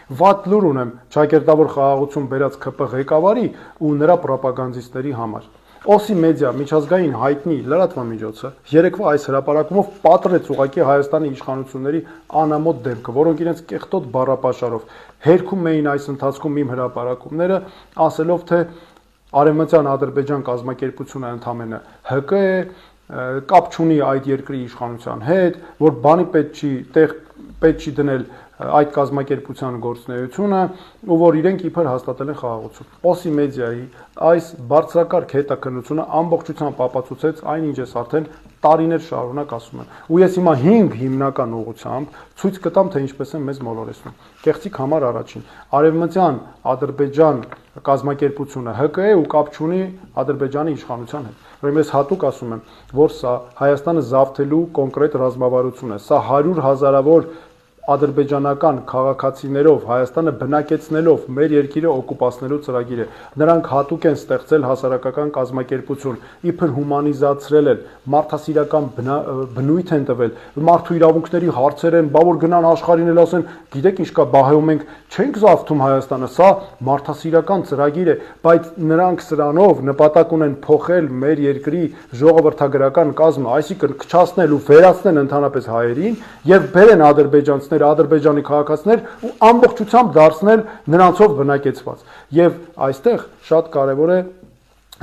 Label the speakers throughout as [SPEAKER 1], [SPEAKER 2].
[SPEAKER 1] Վատ լուր ունեմ ճակերտավոր խաղաղություն բերած ԿՊ ղեկավարի ու նրա պրոպագանդիստների համար։ Օսի մեդիա միջազգային հայտնի լրատվամիջոցը երեկվա այս հրապարակումով պատռեց ուղղակի Հայաստանի իշխանությունների անամոթ դեմքը, որոնք իրենց կեղտոտ բառապաշարով հերքում էին այս ընթացքում իմ հրապարակումները, ասելով թե Արևմտյան Ադրբեջան կազմակերպությունը ընդամենը ՀԿ է, կապ չունի այդ երկրի իշխանության հետ, որ բանի պետք չի դնել այդ կազմակերպության գործունեությունը ու որ իրենք իբր հաստատել են խաղաղություն։ Օսի մեդիայի այս բարձրակարգ հետաքննությունը ամբողջությամբ ապացուցեց այն, ինչ ես արդեն տարիներ շարունակ ասում եմ։ Ու ես հիմա 5 հիմնական ուղղությամբ ցույց կտամ, թե ինչպես են մեզ մոլորեցնում։ Կեղծիք համար առաջին, Արևմտյան Ադրբեջան կազմակերպությունը ՀԿ է ու կապ չունի Ադրբեջանի իշխանության հետ։ Ուրեմն ես հատուկ ասում եմ, որ սա Հայաստանը զավթելու կոնկրետ ռազմավարություն է։ Սա 100 հազարավոր ադրբեջանական քաղաքացիներով Հայաստանը բնակեցնելով մեր երկիրը օկուպացնելու ծրագիր է։ Նրանք հատուկ են ստեղծել հասարակական կազմակերպություն, իբր հումանիզացրել են, մարդասիրական բնույթ են տվել, մարդու իրավունքների հարցեր են, բա որ գնան աշխարհին էլ ասեն, գիտեք ինչ կա, բահայում ենք, չենք զավթում Հայաստանը, սա մարդասիրական ծրագիր է, բայց նրանք սրանով նպատակ ունեն փոխել մեր երկրի ժողովրդագրական կազմը, այսինքն քչացնել ու վերացնել ընդհանրապես հայերին եւ բերեն ադրբեջանցիներ Ադրբեջանի քաղաքացիներ ու ամբողջությամբ դարձնել նրանցով բնակեցված։ Եւ այստեղ շատ կարեւոր է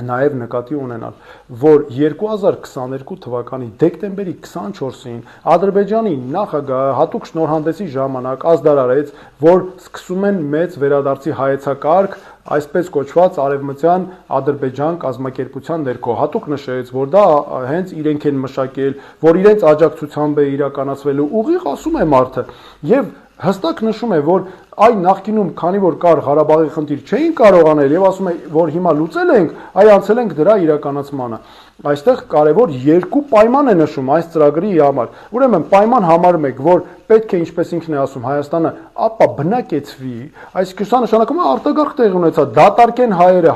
[SPEAKER 1] նաև նկատի ունենալ, որ 2022 թվականի դեկտեմբերի 24-ին Ադրբեջանի նախագահը հատուկ շնորհանդեսի ժամանակ ազդարարեց, որ սկսում են մեծ վերադարձի հայեցակարգ, այսպես կոչված Արևմտյան Ադրբեջան կազմակերպության ներքո, հատուկ նշեց, որ դա հենց իրենք են մշակել, որ իրենց աջակցությամբ է իրականացվելու, ուղիղ ասում է մարդը, եւ հստակ նշում է, որ այն նախկինում, քանի որ կար Ղարաբաղի խնդիր, չէին կարող անել եւ ասում է, որ հիմա լուծել ենք, այ անցել ենք դրա իրականացմանը։ Այստեղ կարևոր երկու պայման է նշում այս ծրագրի համար։ Ուրեմն պայման համար 1, որ պետք է, ինչպես ինքն է ասում, Հայաստանը ապա բնակեցվի, այսինքն սա նշանակում է արտագաղթ տեղի ունեցա, դատարկեն հայերը,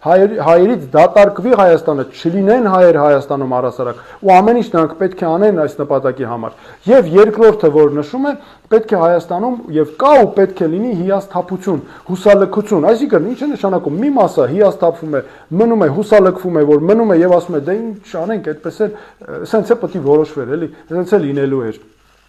[SPEAKER 1] հայերից դատարկվի Հայաստանը, չլինեն հայեր Հայաստանում առհասարակ, ու ամեն ինչ նրանք պետք է անեն այս նպատակի համար։ Եվ երկրորդը, որ նշում է, պետք է Հայաստանում եւ կա ու պետք է լինի հիասթափություն, հուսալքություն, այսինքն ինչ է նշանակում, մի մասը հիասթափվում է, մնում է, հուսալքվում է, որ մնում է եւ ասում է, դե ինչ անենք, այդպես էլ, սենց է պետք է որոշվեր, էլի, սենց է լինելու էր։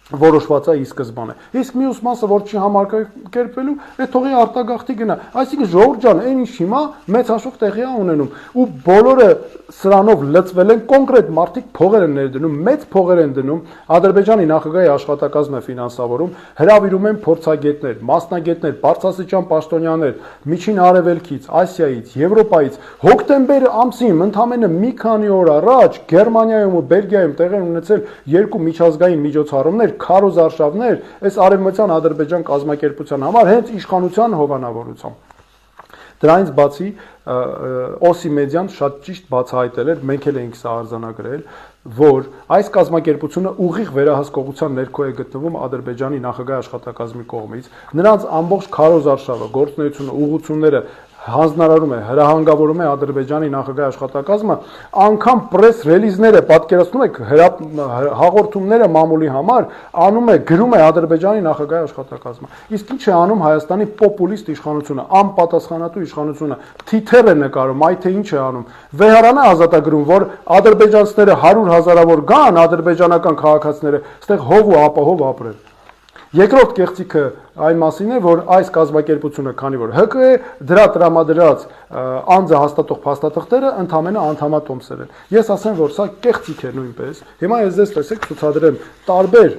[SPEAKER 1] Որոշված է ի սկզբանե։ Իսկ մյուս մասը, որ չի համակերպվելու, թողի արտագաղթի գնա։ Այսինքն ժողովուրդ ջան, այն ինչ հիմա մեծ հաշվով տեղի է ունենում, ու բոլորը սրանով լծվել են, կոնկրետ մարդիկ փողեր են ներդնում, մեծ փողեր են դնում, Ադրբեջանի նախագահի աշխատակազմը ֆինանսավորում, հրավիրում են փորձագետներ, մասնագետներ, բարձրաստիճան պաշտոնյաներ, Միջին Արևելքից, Ասիայից, Եվրոպայից, հոկտեմբեր ամսին, ընդամենը մի քանի օր առաջ Գերմանիայում ու Բելգիայում տեղի ունեցել 2 միջազգային միջոցառումներ, քարոզարշավներ, այս Արևմտյան Ադրբեջան կազմակերպության համար հենց իշխանության հովանավորությամբ։ Դրանից բացի Օսի մեդիան շատ ճիշտ բացահայտել էր, մենք էլ էինք սա արձանագրել, որ այս կազմակերպությունը ուղիղ վերահսկողության ներքո է գտնվում Ադրբեջանի նախագահի աշխատակազմի կողմից, նրանց ամբողջ քարոզարշավը, գործունեությունը, ուղղությունները հանձնարարում է, հրահանգավորում է Ադրբեջանի նախագահի աշխատակազմը, անգամ պրես ռելիզները, պատկերացնում եք, հաղորդումները մամուլի համար անում է, գրում է Ադրբեջանի նախագահի աշխատակազմը։ Իսկ ինչ է անում Հայաստանի պոպուլիստ իշխանությունը, անպատասխանատու իշխանությունը, թիթեռ է նկարում, այ թե ինչ է անում։ Վեհարանը ազատագրում, որ ադրբեջանցիները 100 հազարավոր գան, ադրբեջանական քաղաքացիները, այստեղ հող ու ապահով ապրեն։ Երկրորդ կեղծիքը այն մասին է, որ այս կազմակերպությունը, քանի որ ՀԿ է, դրա տրամադրած անձը հաստատող փաստաթղթերը ընդամենը անդամատոմսեր են։ Ես ասեմ, որ սա կեղծիք է նույնպես։ Հիմա ես ձեզ տեսեք ցուցադրեմ տարբեր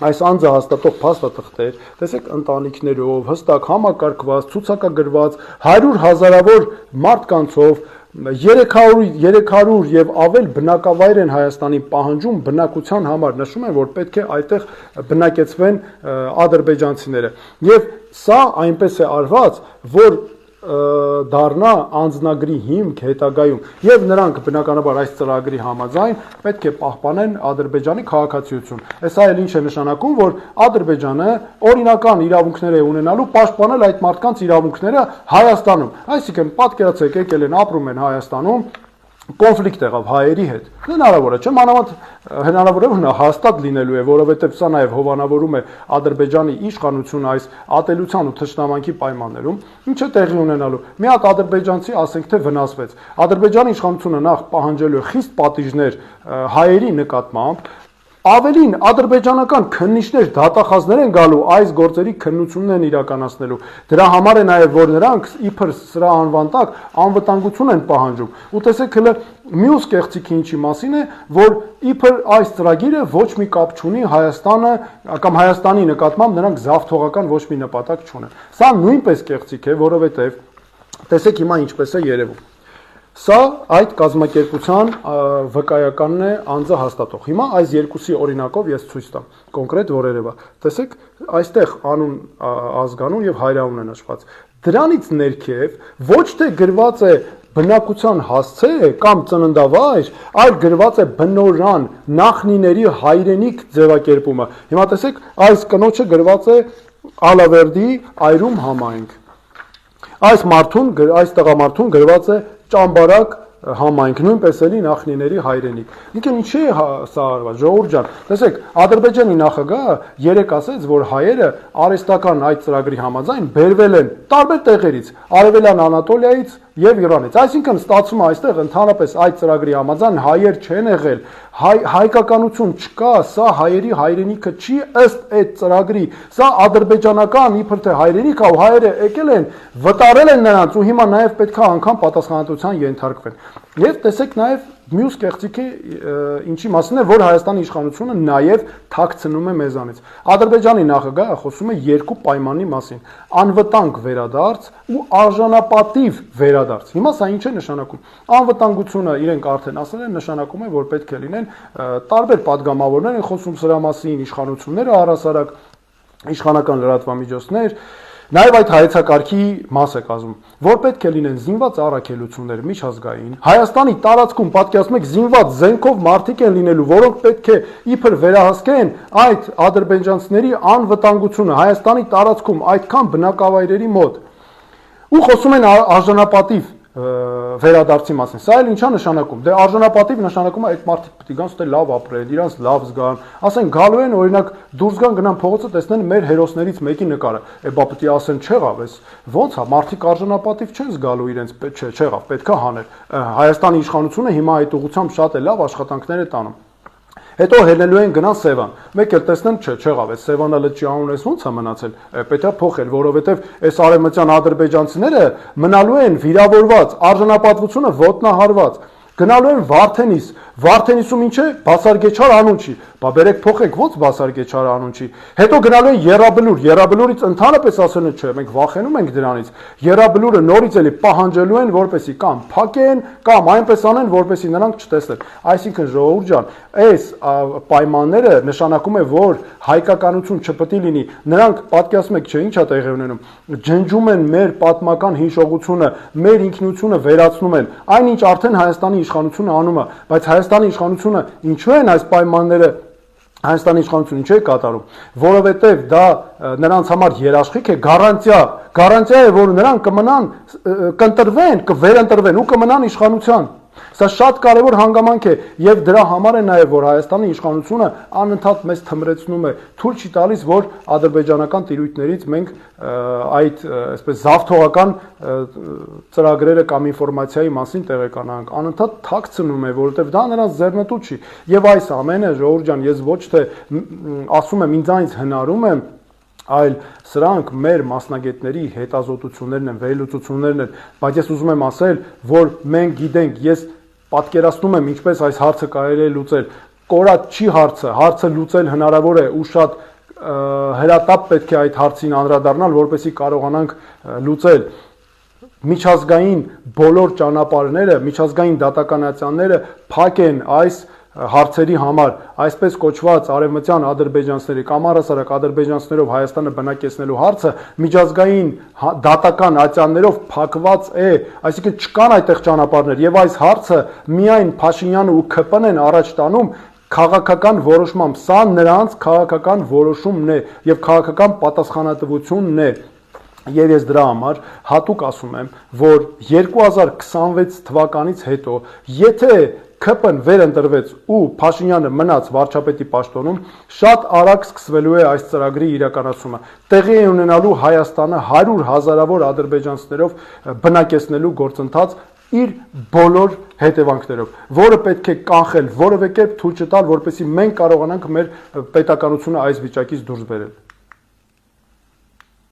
[SPEAKER 1] այս անձը հաստատող փաստաթղթեր, տեսեք ընտանիքներով, հստակ համակարգված, ցուցակագրված 100 հազարավոր մարդկանցով 300 եւ ավել բնակավայր են Հայաստանի պահանջում բնակության համար, նշում են, որ պետք է այդտեղ բնակեցվեն ադրբեջանցիները։ Եվ սա այնպես է արված, որ դառնա անձնագրի հիմք հետագայում եւ նրանք բնականաբար այս ծրագրի համաձայն պետք է պահպանեն Ադրբեջանի քաղաքացիություն։ Այս այլ ինչ է նշանակում, որ Ադրբեջանը օրինական իրավունքներ է ունենալու պաշտպանել այդ մարդկանց իրավունքները Հայաստանում։ Այսինքն պատկերացրեք, եկել են ապրում են Հայաստանում, կոնֆլիկտ եղավ հայերի հետ։ Հնարավոր է, չէ՞, մանավանդ հնարավոր է հաստատ լինելու է, որովհետև սա նաև հովանավորում է Ադրբեջանի իշխանությունը այս ատելության ու թշնամանքի պայմաններում, ինչ է տեղի ունենալու։ Մի հատ ադրբեջանցի, ասենք թե վնասվեց։ Ադրբեջանի իշխանությունը նախ պահանջելու է խիստ պատիժներ հայերի նկատմամբ, ավելին ադրբեջանական քննիչներ, դատախազներ են գալու այս գործերի քննությունն են իրականացնելու։ Դրա համար է նաև որ նրանք իբր սրա անվան տակ անվտանգություն են պահանջում։ Ու տեսեք հələ մյուս կեղծիքը ինչի մասին է, որ իբր այս ծրագիրը ոչ մի կապ չունի Հայաստանը կամ Հայաստանի նկատմամբ նրանք զավթողական ոչ մի նպատակ չունեն։ Սա նույնպես կեղծիք է, որովհետև տեսեք հիմա ինչպես է երևում։ Սա այդ կազմակերպության վկայականն է անձը հաստատող։ Հիմա այս երկուսի օրինակով ես ցույց տամ կոնկրետ որերևա։ Տեսեք, այստեղ անուն, ազգանուն եւ հայրանուն են նշված։ Դրանից ներքև ոչ թե գրված է բնակության հասցե կամ ծննդավայր, այլ գրված է բնորան, նախնիների հայրենիք ձևակերպումը։ Հիմա տեսեք, այս կնոջը գրված է Ալավերդի այրում համայնք։ Այս տղամարդուն գրված է Ճամբարակ համայնք, նույնպես էլի նախնիների հայրենիք։ Ինքն ինչի է սա արված, ժողովուրդ ջան։ Տեսեք, Ադրբեջանի նախագահը երեք ասեց, որ հայերը արհեստական այդ ծրագրի համաձայն բերվել են տարբեր տեղերից, Արևելյան Անատոլիայից եւ Իրանից։ Այսինքն ստացվում է այստեղ ընդհանրապես այդ ծրագրի համաձայն հայեր չեն եղել, հայկականություն չկա, սա հայերի հայրենիքը չի ըստ այդ ծրագրի, սա ադրբեջանական իբր թե հայրենիք է, ու հայերը եկել են, վտարել են նրանց ու հիմա նաեւ պետքա անգամ պատասխանատվության ենթարկվեն։ Եվ տեսեք նաեւ մյուս կեղծիքը ինչի մասին է, որ Հայաստանի իշխանությունը նաեւ թաքցնում է մեզանից։ Ադրբեջանի նախագահը խոսում է երկու պայմանի մասին՝ անվտանգ վերադարձ ու արժանապատիվ վերադարձ։ Հիմա սա ինչ է նշանակում։ Անվտանգությունը իրենք արդեն ասել են, նշանակում է, որ պետք է լինեն տարբեր падգամավորներ են խոսում սրա մասին, իշխանությունները առհասարակ, իշխանական լրատվամիջոցներ, նաև այդ հայեցակարգի մաս է կազմում, որ պետք է լինեն զինված առաքելություններ միջազգային։ Հայաստանի տարածքում պատկերացնում եք զինված զենքով մարդիկ են լինելու, որոնք պետք է իբր վերահսկեն այդ ադրբեջանցիների անվտանգությունը Հայաստանի տարածքում այդքան բնակավայրերի մոտ։ Ու խոսում են արժանապատիվ վերադարձի մասին։ Սա էլ ինչա նշանակում։ Դե արժանապատիվ նշանակում է այդ մարդիկ պետք է գան ստե լավ ապրեն, իրանց լավ զգան։ Ասեն գալու են օրինակ դուրս գան գնան փողոցը տեսնեն մեր հերոսներից մեկի նկարը։ Բա պետք է ասեն չեղավ, էս ո՞նց է, մարդիկ արժանապատիվ չեն զգալու իրենց, չեղավ, պետքա հանել։ Հայաստանի իշխանությունը հիմա այդ ուղղությամբ շատ է լավ աշխատանքներ է տանում։ Հետո հելնելու են գնան Սևան։ Մեկ էլ տեսնեն, չեղավ, այս Սևանը լճի անունը ո՞նց է մնացել։ Պետք է փոխել, որովհետև այս արևմտյան ադրբեջանցիները մնալու են վիրավորված, արժանապատվությունը ոտնահարված։ Գնալու են Վարդենիս, Վարդենիսում ինչ է, Բասարգեչար անուն չի, բա բերեք փոխեք, ո՞նց Բասարգեչար անուն չի։ Հետո գնալու են Եռաբլուր, Եռաբլուրից ընդհանրապես ասել են, չէ, մենք վախենում ենք դրանից։ Եռաբլուրը նորից էլի պահանջելու են, որպեսի կամ փակեն, կամ այնպես անեն, որպեսի նրանք չտեսնեն։ Այսինքն ժողովուրդ ջան, այս պայմանները նշանակում է, որ հայկականություն չպետք է լինի։ Նրանք պատկերացնում եք, չէ, ինչ է տեղի ունենում։ Ջնջում են մեր պատմական հիշողությունը, մեր ինքնությունը վերացնում են։ Այնինչ արդեն Հայաստանի իշխանությունը անում է, բայց Հայաստանի իշխանությունը ինչու են այս պայմանները Հայաստանի իշխանությունը ինչու է կատարում, որովհետև դա նրանց համար երաշխիք է, գարանտիա է, որ նրանք կմնան, կընտրվեն, կվերընտրվեն ու կմնան իշխանության։ Սա շատ կարևոր հանգամանք է եւ դրա համար է նաեւ որ Հայաստանի իշխանությունը անընդհատ մեզ թմրեցնում է, թույլ չի տալիս որ ադրբեջանական տիրույթներից մենք այդ այսպես զավթողական ծրագրերը կամ ինֆորմացիայի մասին տեղեկանանք, անընդհատ թաքցնում է, որովհետեւ դա նրանց ձեռնտու չի։ Եվ այս ամենը ժողովուրդ ջան, ես ոչ թե ասում եմ ինձանից հնարում եմ, այլ սրանք մեր մասնագետների հետազոտություններն են, վերլուծություններն են, բայց ես ուզում եմ ասել, որ մենք գիտենք, ես պատկերացնում եմ ինչպես այս հարցը կարելի է լուծել, կորած չի հարցը լուծել հնարավոր է ու շատ հրատապ պետք է այդ հարցին անդրադառնալ, որպեսզի կարողանանք լուծել միջազգային բոլոր ճանապարհները, միջազգային դատականացիաները փակ են այս հարցերի համար, այսպես կոչված արևմտյան ադրբեջանցիների կամ առհասարակ ադրբեջանցիներով Հայաստանը բնակեցնելու հարցը միջազգային դատական ատյաններով փակված է, այսինքն չկան այդտեղ ճանապարհներ եւ այս հարցը միայն Փաշինյանը ու ՔՊ-ն են առաջ տանում քաղաքական որոշմամբ, սա նրանց քաղաքական որոշումն է եւ քաղաքական պատասխանատվությունն է։ Եվ ես դրա համար հատուկ ասում եմ, որ 2026 թվականից հետո, եթե ՔՊ-ն վերընտրվեց ու Փաշինյանը մնաց վարչապետի պաշտոնում, շատ արագ սկսվելու է այս ծրագրի իրականացումը։ Տեղի է ունենալու Հայաստանը 100 հազարավոր ադրբեջանցիներով բնակեցնելու գործընթաց իր բոլոր հետևանքներով, որը պետք է կանխել, որևէ կերպ թույլ չտալ, որպեսզի մենք կարողանանք մեր պետականությունը այս վիճակից դուրս բերել։